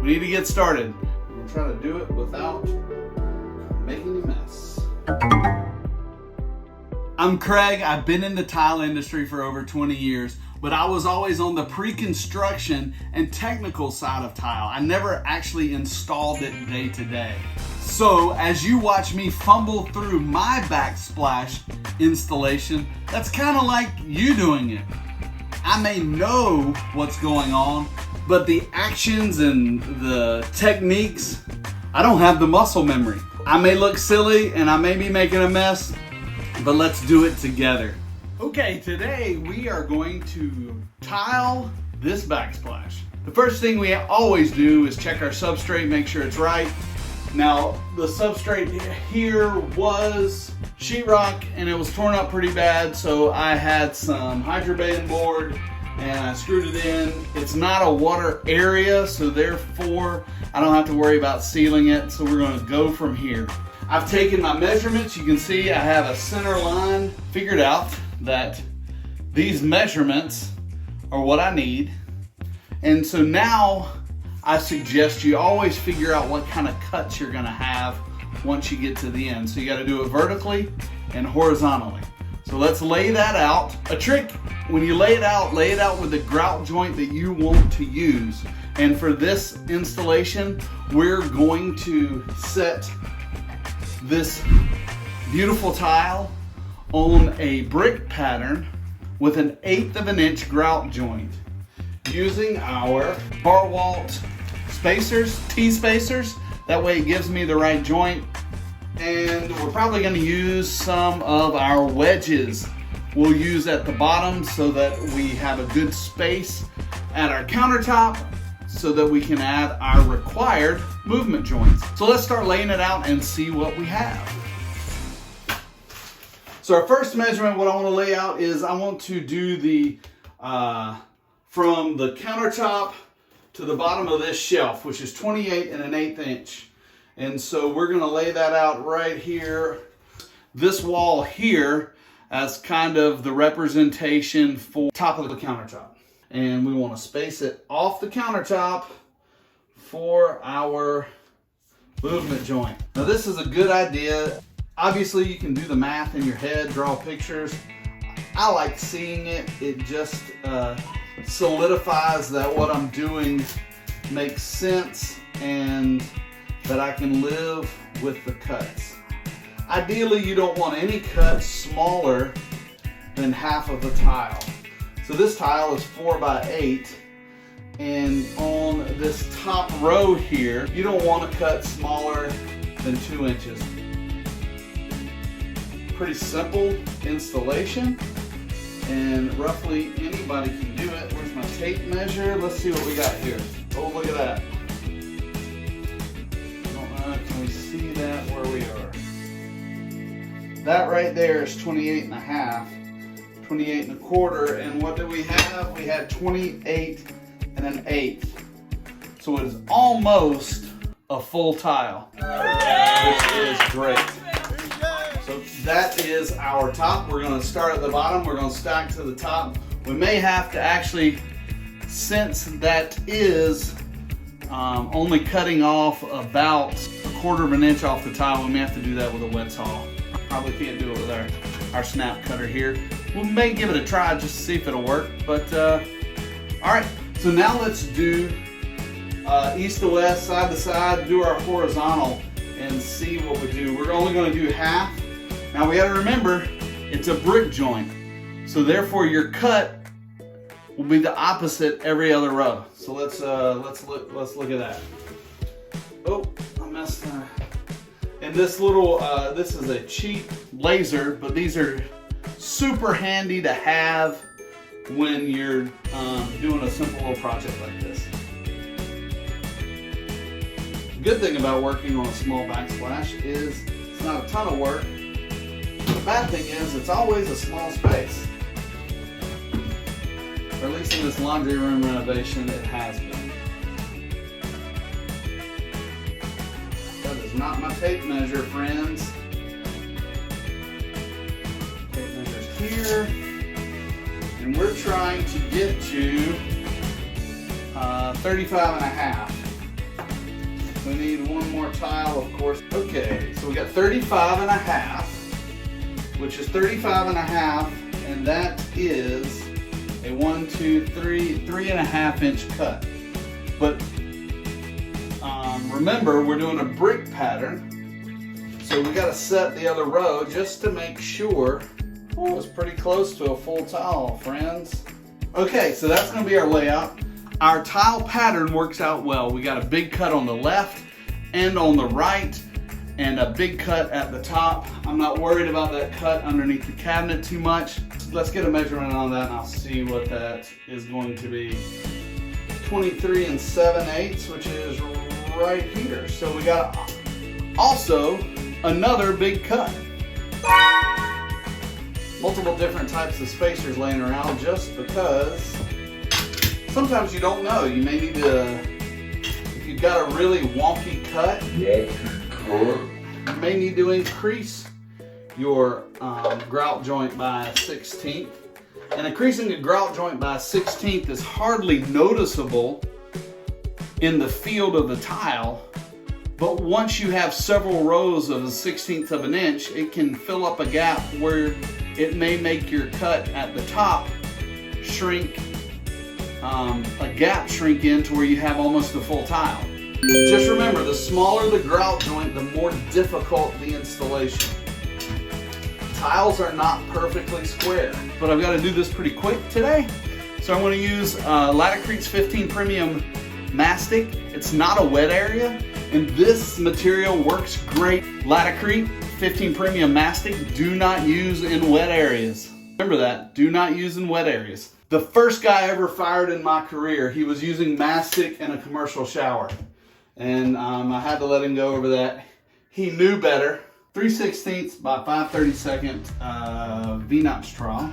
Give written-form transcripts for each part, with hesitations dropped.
we need to get started. We're gonna try to do it without making a mess. I'm Craig. I've been in the tile industry for over 20 years, but I was always on the pre-construction and technical side of tile. I never actually installed it day to day. So as you watch me fumble through my Backsplash installation, that's kind of like you doing it. I may know what's going on, but the actions and the techniques, I don't have the muscle memory. I may look silly and I may be making a mess, but let's do it together. Okay, today we are going to tile this Backsplash. The first thing we always do is check our substrate, make sure it's right. Now, the substrate here was sheetrock and it was torn up pretty bad, so I had some Hydroban board and I screwed it in. It's not a water area, so therefore I don't have to worry about sealing it, so we're gonna go from here. I've taken my measurements. You can see I have a center line. Figured out that these measurements are what I need. And so now I suggest you always figure out what kind of cuts you're gonna have once you get to the end. So you gotta do it vertically and horizontally. So let's lay that out. A trick, when you lay it out with the grout joint that you want to use. And for this installation, we're going to set this beautiful tile on a brick pattern with an 1/8 of an inch grout joint using our Barwalt spacers, T-spacers. That way it gives me the right joint. And we're probably going to use some of our wedges we'll use at the bottom so that we have a good space at our countertop so that we can add our required movement joints. So let's start laying it out and see what we have. So our first measurement, what I want to lay out is I want to do the from the countertop to the bottom of this shelf, which is 28 and an 1/8 inch. And so we're going to lay that out right here. This wall here as kind of the representation for top of the countertop. And we want to space it off the countertop for our movement joint. Now this is a good idea. Obviously you can do the math in your head, draw pictures. I like seeing it. It just solidifies that what I'm doing makes sense and that I can live with the cuts. Ideally you don't want any cuts smaller than half of the tile. So this tile is 4 by 8, and on this top row here, you don't want to cut smaller than 2 inches. Pretty simple installation, and roughly anybody can do it. Where's my tape measure? Let's see what we got here. Oh, look at that. Can we see that where we are? That right there is 28 and a half. 28 and a quarter, and what do we have? We had 28 and an 1/8. So it is almost a full tile, which is great. So that is our top. We're going to start at the bottom. We're going to stack to the top. We may have to actually, since that is only cutting off about 1/4 of an inch off the tile, we may have to do that with a wet saw. Probably can't do it with our snap cutter here. We may give it a try just to see if it'll work, but all right. So now let's do east to west, side to side, do our horizontal and see what we do. We're only going to do half. Now we got to remember, it's a brick joint, so therefore your cut will be the opposite every other row. So let's look at that. Oh, I messed up. And this little, this is a cheap laser, but these are super handy to have when you're doing a simple little project like this. The good thing about working on a small backsplash is it's not a ton of work. The bad thing is it's always a small space. Or at least in this laundry room renovation, it has been. That is not my tape measure, friends. Tape measure's here. And we're trying to get to 35 and a half. We need one more tile, of course. Okay, so we got 35.5, which is 35.5, and that is a 1, 2, 3, 3.5 inch cut. But remember, we're doing a brick pattern, so we got to set the other row just to make sure. It was pretty close to a full tile, friends. Okay, so that's going to be our layout. Our tile pattern works out well. We got a big cut on the left and on the right, and a big cut at the top. I'm not worried about that cut underneath the cabinet too much. Let's get a measurement on that, and I'll see what that is going to be. 23 7/8, which is right here. So we got also another big cut. Multiple different types of spacers laying around just because sometimes you don't know. You may need to, if you've got a really wonky cut, you may need to increase your grout joint by 1/16. And increasing a grout joint by 1/16 is hardly noticeable in the field of the tile, but once you have several rows of 1/16 of an inch, it can fill up a gap where it may make your cut at the top shrink, a gap shrink in to where you have almost a full tile. Just remember, the smaller the grout joint, the more difficult the installation. Tiles are not perfectly square, but I've got to do this pretty quick today. So I'm going to use Laticrete's 15 Premium Mastic. It's not a wet area, and this material works great. Laticrete 15 Premium Mastic, do not use in wet areas. Remember that, do not use in wet areas. The first guy I ever fired in my career, he was using Mastic in a commercial shower. And I had to let him go over that. He knew better. 3/16 by 5/32 V-notch trowel,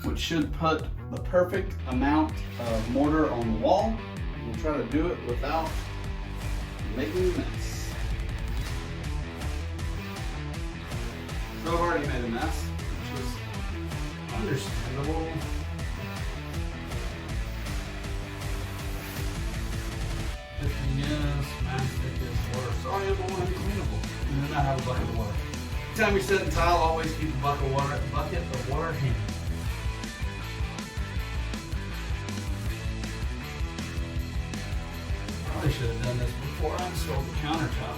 which should put the perfect amount of mortar on the wall. We'll try to do it without making a mess. So I've already made a mess, which is understandable. Yes, Mastic is water soluble and cleanable. And then I have a bucket of water. Anytime you're setting tile, always keep a bucket of water handy. Probably should have done this before I installed the countertop.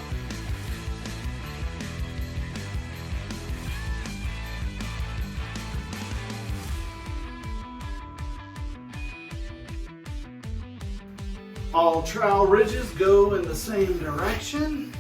All trowel ridges go in the same direction.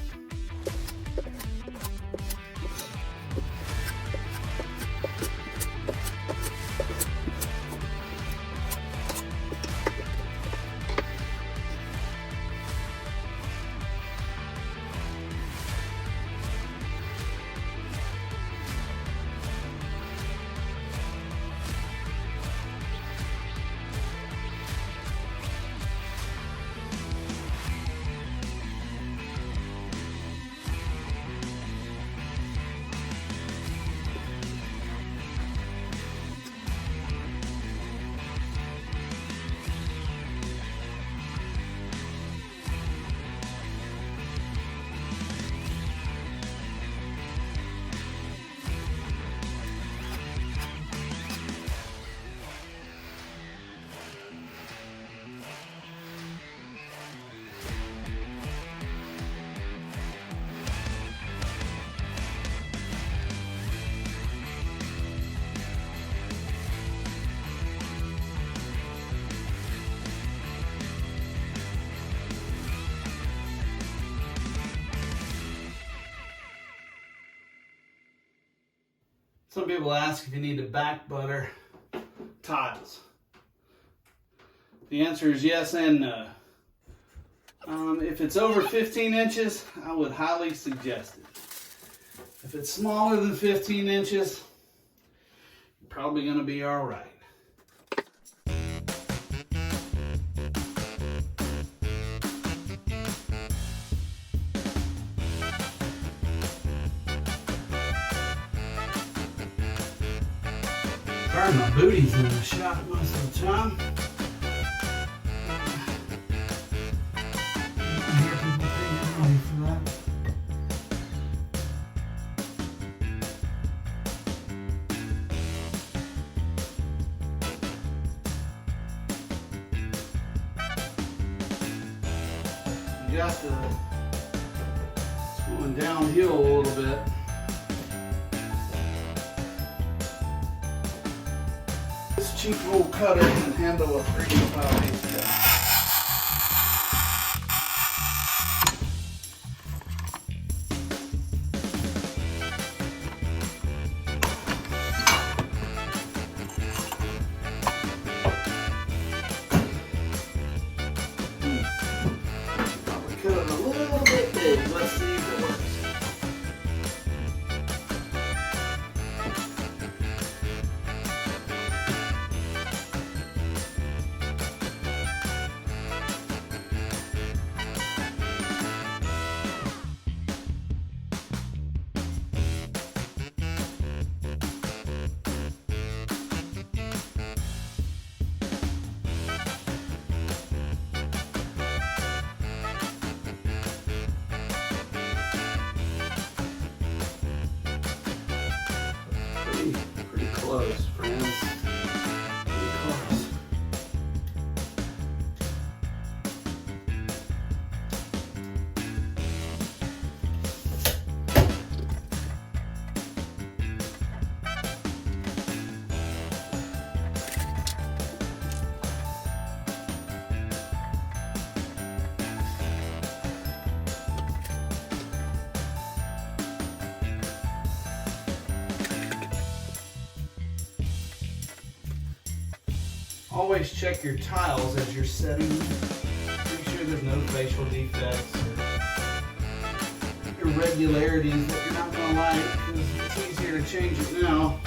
Some people ask if you need to back butter tiles. The answer is yes and no. If it's over 15 inches, I would highly suggest it. If it's smaller than 15 inches, you're probably going to be all right. Sorry, my booty's in the shot most of the time. I hear people thinking you got to, it's going downhill a little bit. This cheap little cutter can handle a 3-5/8 cut. Cut it a little bit big. Let's see if it works. Pretty close, friends. Pretty close. Always check your tiles as you're setting. Make sure there's no facial defects or irregularities that you're not going to like, because it's easier to change it now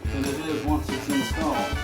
than it is once it's installed.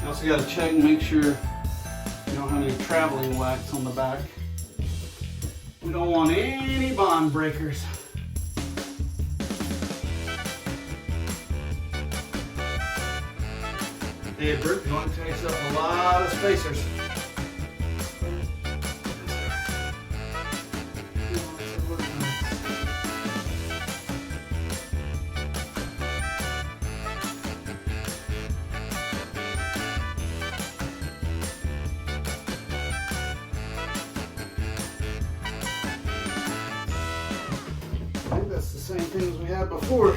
You also got to check and make sure you don't have any traveling wax on the back. We don't want any bond breakers. Hey, Brooke, you want to take yourself a lot of spacers. I think that's the same thing as we had before.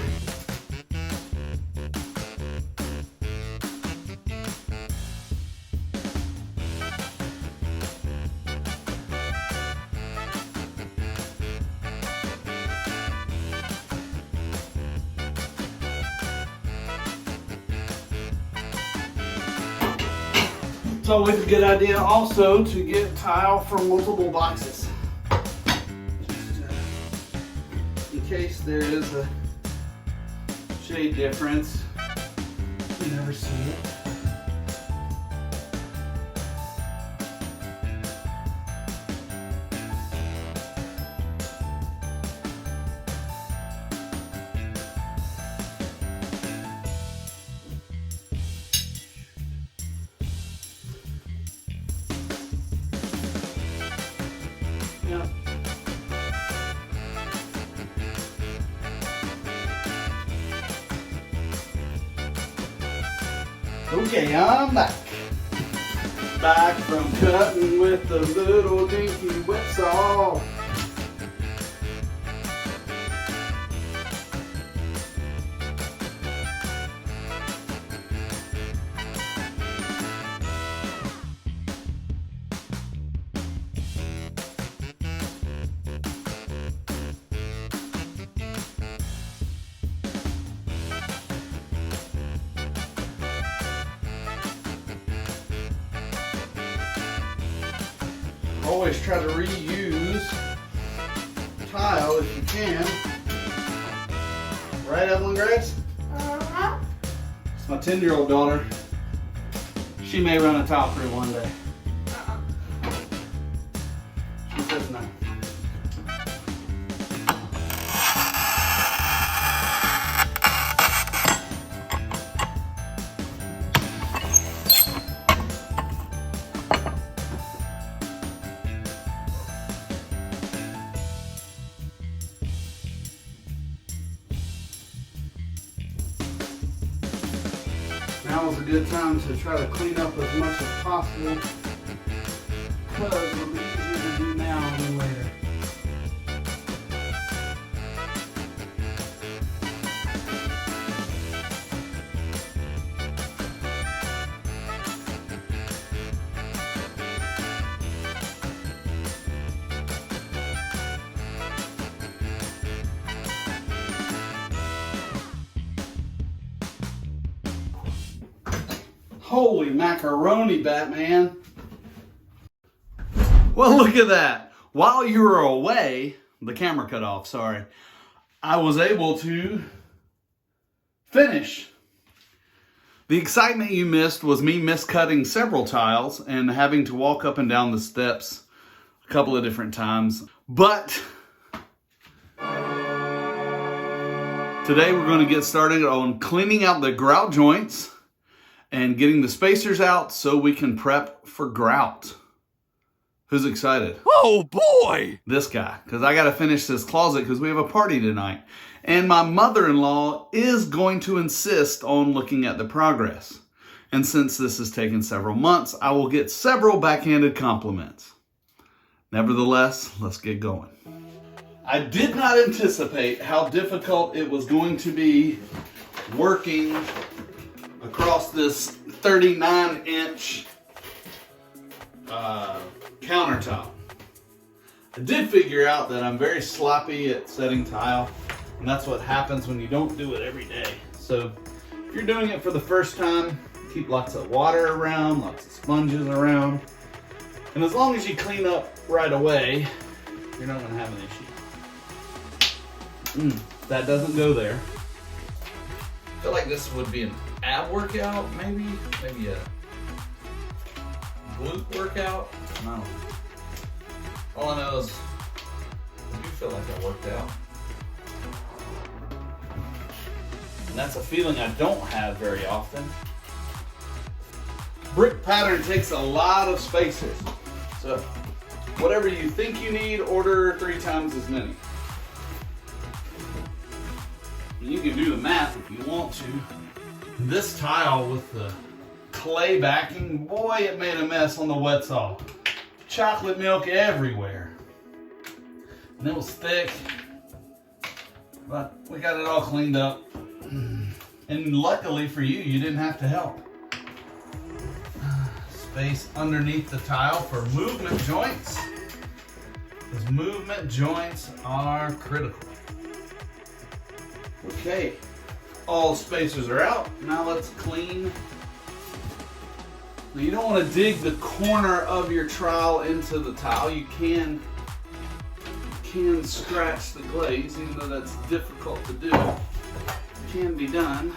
It's always a good idea also to get tile from multiple boxes. Just in case there is a shade difference, you never see it. Yeah. Okay, I'm back. Back from cutting with the little dinky wet saw. Always try to reuse tile if you can. Right, Evelyn Grace? Uh-huh. It's my 10-year-old daughter. She may run a tile crew one day. She says no. Now is a good time to try to clean up as much as possible because it'll be easier to do now than later. Holy macaroni, Batman. Well, look at that. While you were away, the camera cut off, sorry. I was able to finish. The excitement you missed was me miscutting several tiles and having to walk up and down the steps a couple of different times. But today we're going to get started on cleaning out the grout joints and getting the spacers out so we can prep for grout. Who's excited? Oh boy! This guy, because I got to finish this closet because we have a party tonight. And my mother-in-law is going to insist on looking at the progress. And since this has taken several months, I will get several backhanded compliments. Nevertheless, let's get going. I did not anticipate how difficult it was going to be working across this 39-inch countertop. I did figure out that I'm very sloppy at setting tile, and that's what happens when you don't do it every day. So if you're doing it for the first time, keep lots of water around, lots of sponges around, and as long as you clean up right away, you're not going to have an issue. That doesn't go there. I feel like this would be an ab workout, maybe a glute workout. I don't know. All I know is I do feel like I worked out. And that's a feeling I don't have very often. Brick pattern takes a lot of spacers. So whatever you think you need, order 3 times as many. And you can do the math if you want to. This tile with the clay backing, boy, it made a mess on the wet saw. Chocolate milk everywhere. And it was thick, but we got it all cleaned up. And luckily for you, you didn't have to help. Space underneath the tile for movement joints, because movement joints are critical. Okay. All spacers are out. Now let's clean. Now you don't want to dig the corner of your trowel into the tile. You can scratch the glaze, even though that's difficult to do. It can be done.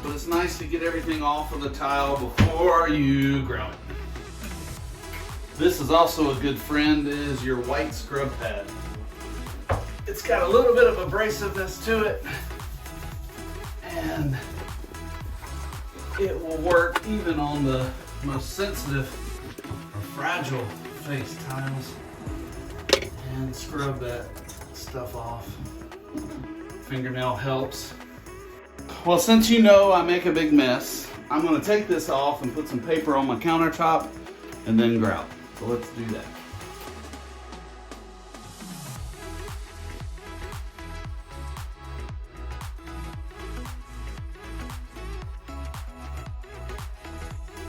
But it's nice to get everything off of the tile before you grout it. This is also a good friend, is your white scrub pad. It's got a little bit of abrasiveness to it, and it will work even on the most sensitive or fragile face tiles. And scrub that stuff off. Fingernail helps. Well, since you know I make a big mess, I'm going to take this off and put some paper on my countertop and then grout. So let's do that.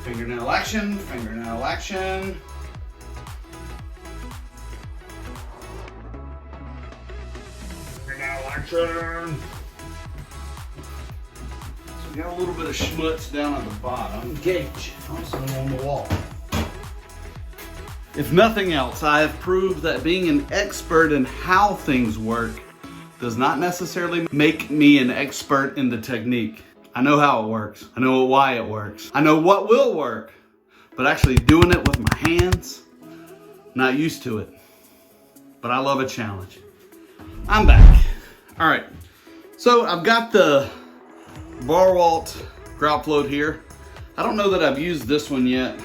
Fingernail action, fingernail action. Fingernail action. So we got a little bit of schmutz down at the bottom. Gauge, also on the wall. If nothing else, I have proved that being an expert in how things work does not necessarily make me an expert in the technique. I know how it works. I know why it works. I know what will work, but actually doing it with my hands, not used to it. But I love a challenge. I'm back. All right, so I've got the Grout Float here. I don't know that I've used this one yet,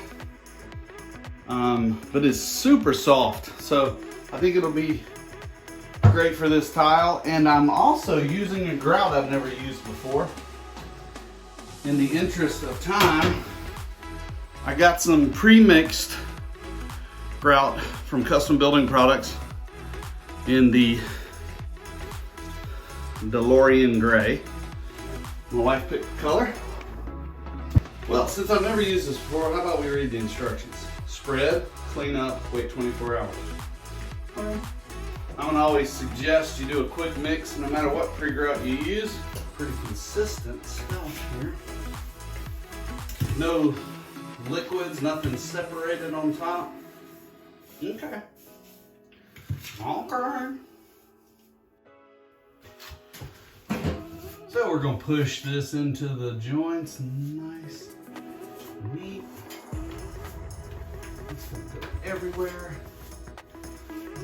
but it's super soft. So I think it'll be great for this tile. And I'm also using a grout I've never used before. In the interest of time, I got some pre-mixed grout from Custom Building Products in the DeLorean Gray. My wife picked the color. Well, since I've never used this before, how about we read the instructions? Spread, clean up, wait 24 hours. I'm gonna always suggest you do a quick mix no matter what pre-grout you use. Pretty consistent stuff here. No liquids, nothing separated on top. Okay. Okay. So we're gonna push this into the joints, nice, neat. It's gonna go everywhere.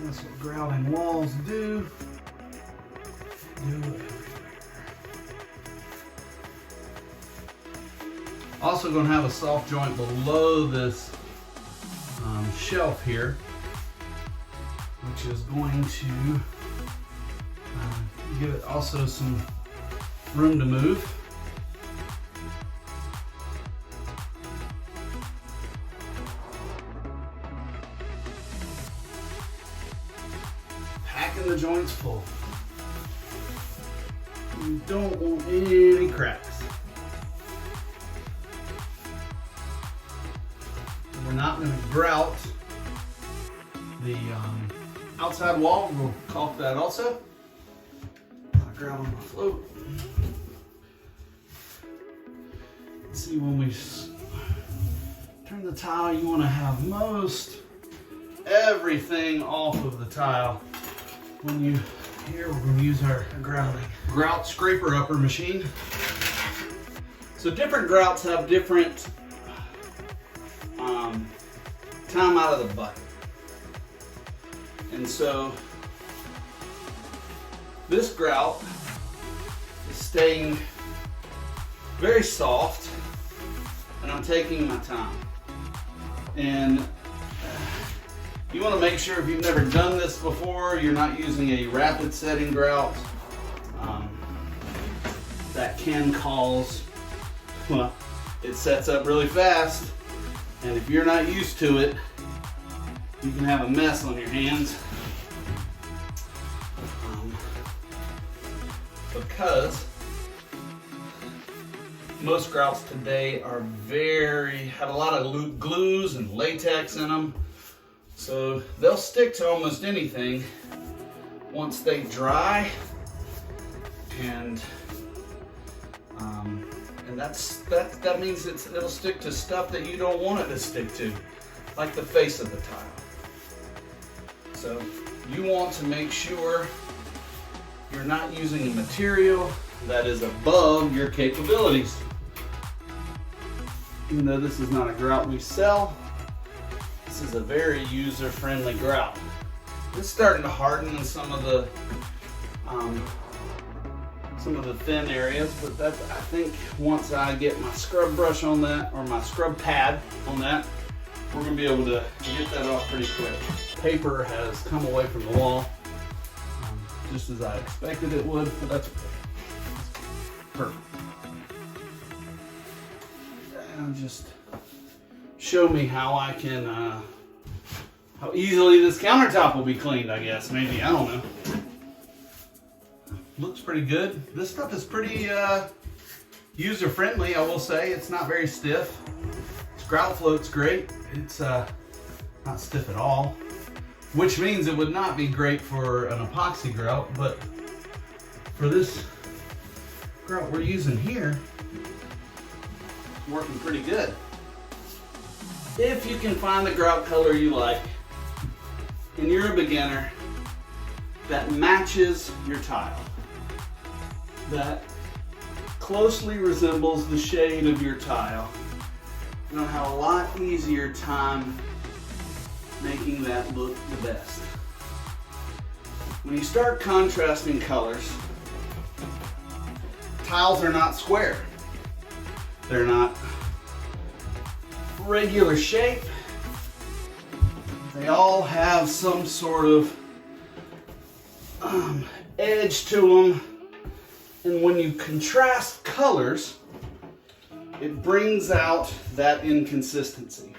That's what grouting walls do. Also gonna have a soft joint below this shelf here, which is going to give it also some room to move. Packing the joints full. You don't want any cracks. We're not going to grout the outside wall. We'll caulk that also. Grout on the float. See, when we turn the tile, you want to have most everything off of the tile. When you, here we're going to use our grout scraper upper machine. So different grouts have different time out of the bucket. And so this grout is staying very soft, and I'm taking my time. And you want to make sure, if you've never done this before, you're not using a rapid setting grout. That can cause, well, it sets up really fast, and if you're not used to it, you can have a mess on your hands. Because most grouts today are have a lot of glues and latex in them, so they'll stick to almost anything once they dry, and that means it'll stick to stuff that you don't want it to stick to, like the face of the tile. So you want to make sure you're not using a material that is above your capabilities. Even though this is not a grout we sell, this is a very user-friendly grout. It's starting to harden in some of the thin areas, but that's, I think once I get my scrub brush on that, or my scrub pad on that, we're gonna be able to get that off pretty quick. Paper has come away from the wall, just as I expected it would, but that's perfect. And just show me how I can, how easily this countertop will be cleaned, I guess, maybe, I don't know. Looks pretty good. This stuff is pretty user-friendly, I will say. It's not very stiff. This Grout Float's great. It's not stiff at all, which means it would not be great for an epoxy grout, but for this grout we're using here, it's working pretty good. If you can find the grout color you like, and you're a beginner, that matches your tile, that closely resembles the shade of your tile, you're going to have a lot easier time making that look the best. When you start contrasting colors, tiles are not square. They're not regular shape. They all have some sort of edge to them. And when you contrast colors, it brings out that inconsistency.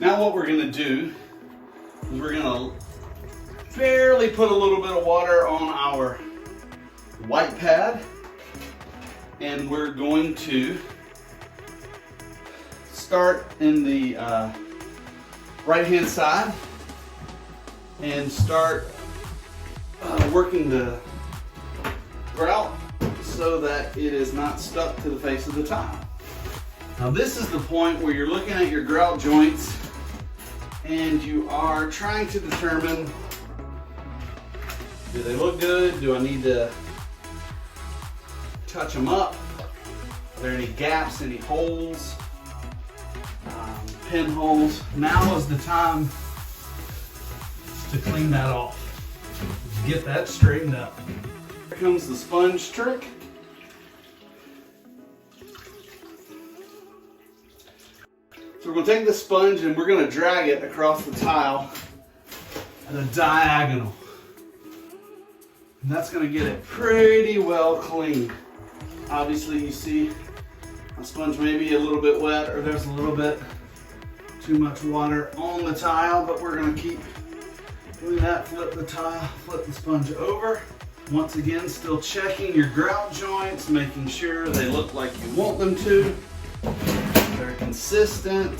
Now what we're going to do is we're going to barely put a little bit of water on our white pad, and we're going to start in the right hand side and start working the grout so that it is not stuck to the face of the tile. Now this is the point where you're looking at your grout joints and you are trying to determine, do they look good? Do I need to touch them up? Are there any gaps, any holes, pinholes? Now is the time to clean that off. Get that straightened up. Here comes the sponge trick. So we're going to take the sponge and we're going to drag it across the tile at a diagonal. And that's going to get it pretty well clean. Obviously you see my sponge may be a little bit wet, or there's a little bit too much water on the tile, but we're going to keep doing that. Flip the tile, flip the sponge over. Once again, still checking your grout joints, making sure they look like you want them to. They're consistent.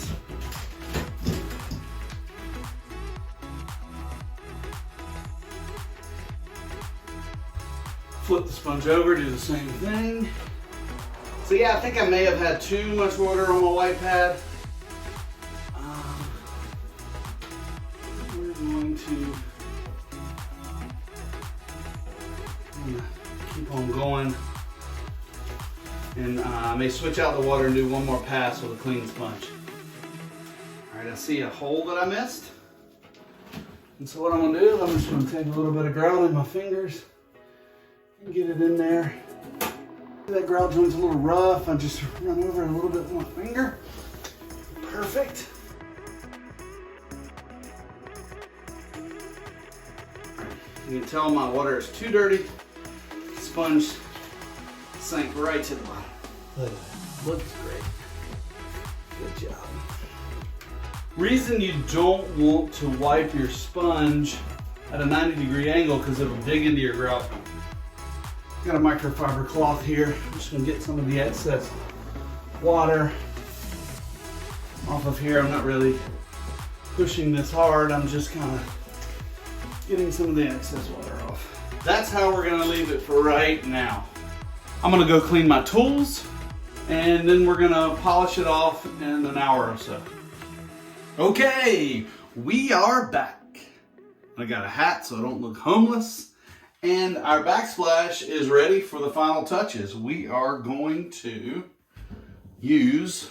Flip the sponge over, do the same thing. So yeah, I think I may have had too much water on my white pad. We're going to keep on going. And I may switch out the water and do one more pass with a clean sponge. All right, I see a hole that I missed. And so what I'm gonna do is I'm just gonna take a little bit of grout in my fingers and get it in there. That grout joint's a little rough. I just run over it a little bit with my finger. Perfect. You can tell my water is too dirty. Sponge sank right to the bottom. Look at that. Looks great. Good job. Reason you don't want to wipe your sponge at a 90-degree angle because it'll dig into your grout. Got a microfiber cloth here. I'm just going to get some of the excess water off of here. I'm not really pushing this hard. I'm just kind of getting some of the excess water off. That's how we're going to leave it for right now. I'm going to go clean my tools and then we're going to polish it off in an hour or so. Okay, we are back. I got a hat so I don't look homeless. And our backsplash is ready for the final touches. We are going to use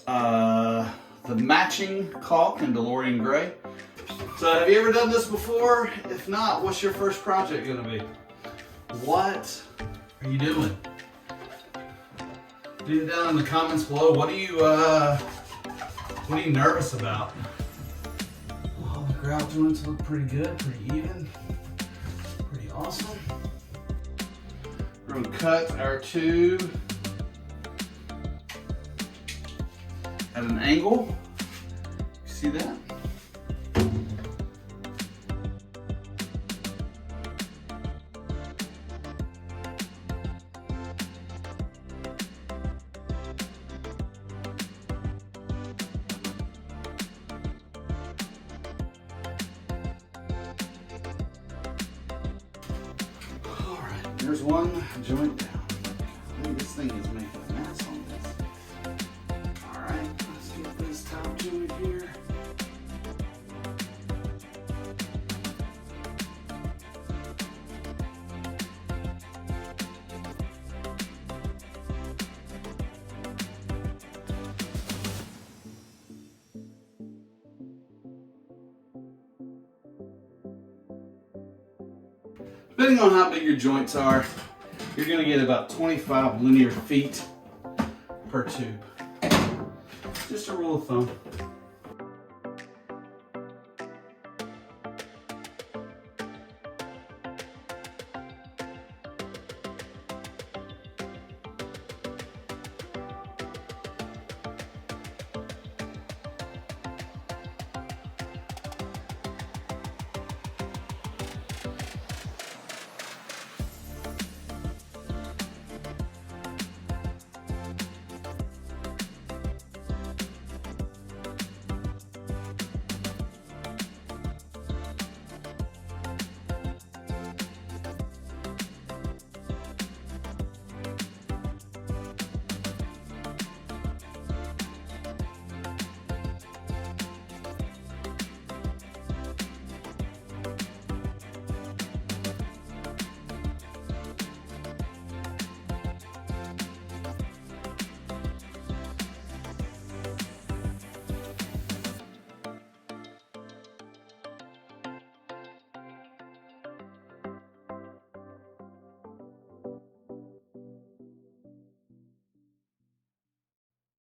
the matching caulk in DeLorean Gray. So have you ever done this before? If not, what's your first project going to be? What are you doing? Leave it down in the comments below. What are you nervous about? Well, the grout joints look pretty good, pretty even. Pretty awesome. We're going to cut our tube at an angle. You see that? There's one joint down. I think this thing is making a mess on this. Alright, let's get this top joint here. Depending on how big your joints are, you're going to get about 25 linear feet per tube. Just a rule of thumb.